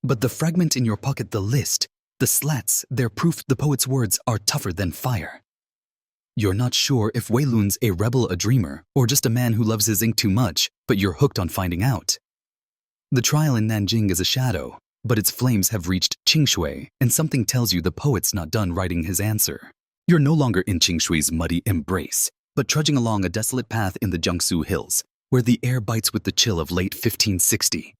But the fragment in your pocket, the list, the slats, they're proof the poet's words are tougher than fire. You're not sure if Wei Lun's a rebel, a dreamer, or just a man who loves his ink too much, but you're hooked on finding out. The trial in Nanjing is a shadow, but its flames have reached Qingshui, and something tells you the poet's not done writing his answer. You're no longer in Qingshui's muddy embrace, but trudging along a desolate path in the Jiangsu hills, where the air bites with the chill of late 1560.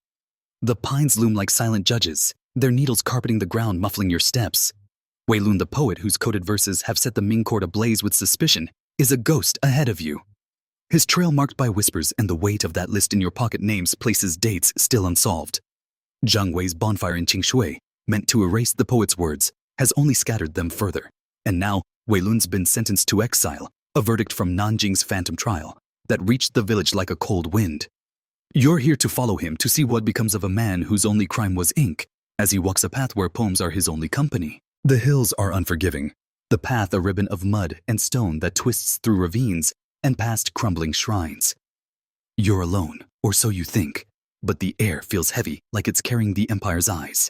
The pines loom like silent judges, their needles carpeting the ground, muffling your steps. Wei Lun, the poet whose coded verses have set the Ming court ablaze with suspicion, is a ghost ahead of you. His trail marked by whispers, and the weight of that list in your pocket, names, places, dates still unsolved. Zhang Wei's bonfire in Qingshui, meant to erase the poet's words, has only scattered them further. And now, Wei Lun's been sentenced to exile, a verdict from Nanjing's phantom trial that reached the village like a cold wind. You're here to follow him, to see what becomes of a man whose only crime was ink, as he walks a path where poems are his only company. The hills are unforgiving, the path a ribbon of mud and stone that twists through ravines and past crumbling shrines. You're alone, or so you think, but the air feels heavy, like it's carrying the empire's eyes.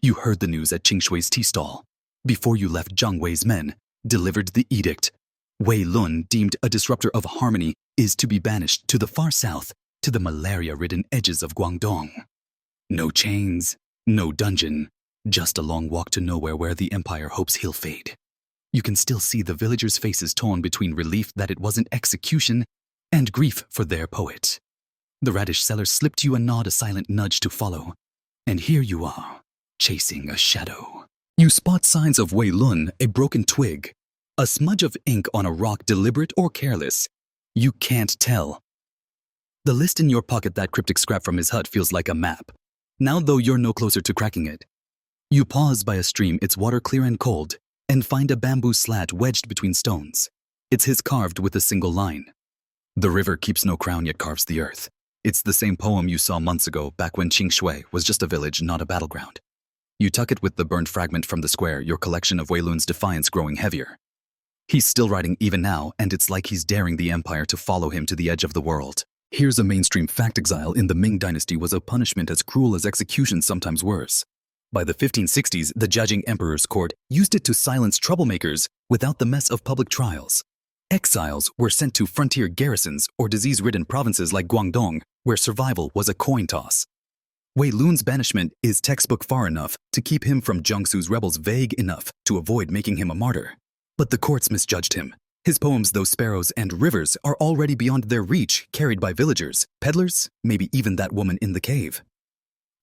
You heard the news at Qingshui's tea stall. Before you left, Zhang Wei's men delivered the edict. Wei Lun, deemed a disruptor of harmony, is to be banished to the far south, to the malaria-ridden edges of Guangdong. No chains, no dungeon, just a long walk to nowhere where the empire hopes he'll fade. You can still see the villagers' faces torn between relief that it wasn't execution and grief for their poet. The radish seller slipped you a nod, a silent nudge to follow. And here you are, chasing a shadow. You spot signs of Wei Lun, a broken twig, a smudge of ink on a rock, deliberate or careless. You can't tell. The list in your pocket, that cryptic scrap from his hut, feels like a map. Now, though, you're no closer to cracking it. You pause by a stream, its water clear and cold, and find a bamboo slat wedged between stones. It's his, carved with a single line. The river keeps no crown, yet carves the earth. It's the same poem you saw months ago, back when Qingshui was just a village, not a battleground. You tuck it with the burned fragment from the square, your collection of Wei Lun's defiance growing heavier. He's still writing even now, and it's like he's daring the empire to follow him to the edge of the world. Here's a mainstream fact: exile in the Ming Dynasty was a punishment as cruel as execution, sometimes worse. By the 1560s, the judging emperor's court used it to silence troublemakers without the mess of public trials. Exiles were sent to frontier garrisons or disease-ridden provinces like Guangdong, where survival was a coin toss. Wei Lun's banishment is textbook far enough to keep him from Jiangsu's rebels, vague enough to avoid making him a martyr. But the courts misjudged him. His poems, Those Sparrows and Rivers, are already beyond their reach, carried by villagers, peddlers, maybe even that woman in the cave.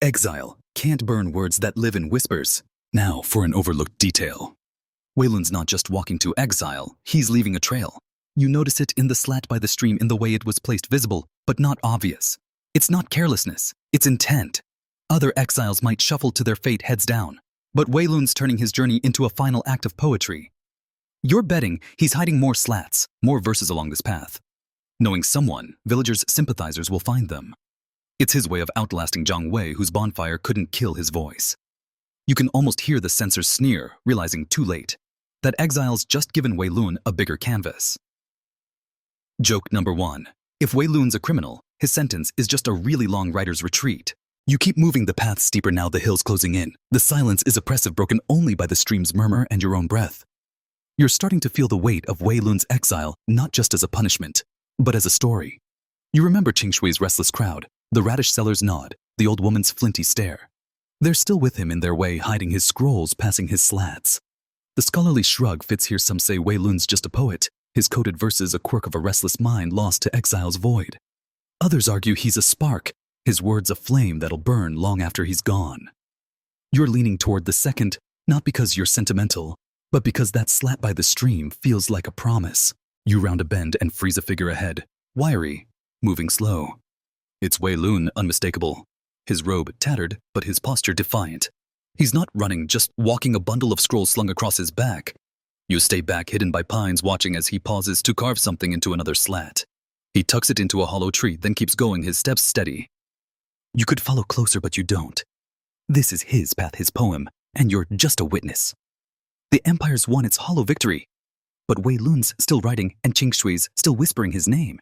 Exile can't burn words that live in whispers. Now for an overlooked detail. Wei Lun's not just walking to exile, he's leaving a trail. You notice it in the slat by the stream, in the way it was placed, visible, but not obvious. It's not carelessness, it's intent. Other exiles might shuffle to their fate heads down, but Wei Lun's turning his journey into a final act of poetry. You're betting he's hiding more slats, more verses along this path. Knowing someone, villagers' sympathizers will find them. It's his way of outlasting Zhang Wei, whose bonfire couldn't kill his voice. You can almost hear the censors sneer, realizing too late that exile's just given Wei Lun a bigger canvas. Joke number 1. If Wei Lun's a criminal, his sentence is just a really long writer's retreat. You keep moving the path steeper, now the hills closing in. The silence is oppressive, broken only by the stream's murmur and your own breath. You're starting to feel the weight of Wei Lun's exile, not just as a punishment, but as a story. You remember Qing Shui's restless crowd, the radish seller's nod, the old woman's flinty stare. They're still with him in their way, hiding his scrolls, passing his slats. The scholarly shrug fits here. Some say Wei Lun's just a poet, his coded verses a quirk of a restless mind lost to exile's void. Others argue he's a spark, his words a flame that'll burn long after he's gone. You're leaning toward the second, not because you're sentimental, but because that slat by the stream feels like a promise. You round a bend and freeze a figure ahead, wiry, moving slow. It's Wei Lun, unmistakable. His robe tattered, but his posture defiant. He's not running, just walking, a bundle of scrolls slung across his back. You stay back, hidden by pines, watching as he pauses to carve something into another slat. He tucks it into a hollow tree, then keeps going, his steps steady. You could follow closer, but you don't. This is his path, his poem, and you're just a witness. The Empire's won its hollow victory, but Wei Lun's still writing and Qing Shui's still whispering his name.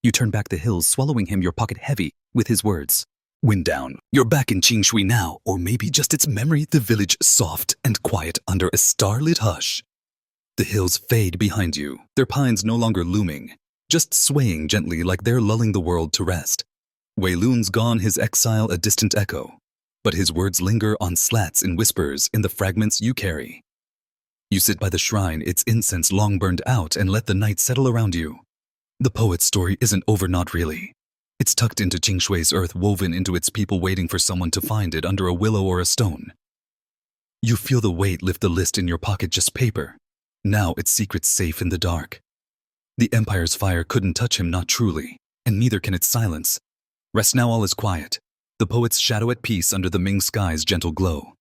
You turn back the hills, swallowing him, your pocket heavy with his words. Wind down. You're back in Qing Shui now, or maybe just its memory, the village soft and quiet under a starlit hush. The hills fade behind you, their pines no longer looming, just swaying gently like they're lulling the world to rest. Wei Lun's gone, his exile a distant echo, but his words linger on slats in whispers in the fragments you carry. You sit by the shrine, its incense long burned out, and let the night settle around you. The poet's story isn't over, not really. It's tucked into Qing Shui's earth, woven into its people, waiting for someone to find it under a willow or a stone. You feel the weight lift the list in your pocket, just paper. Now its secret's safe in the dark. The Empire's fire couldn't touch him, not truly, and neither can its silence. Rest now, all is quiet. The poet's shadow at peace under the Ming sky's gentle glow.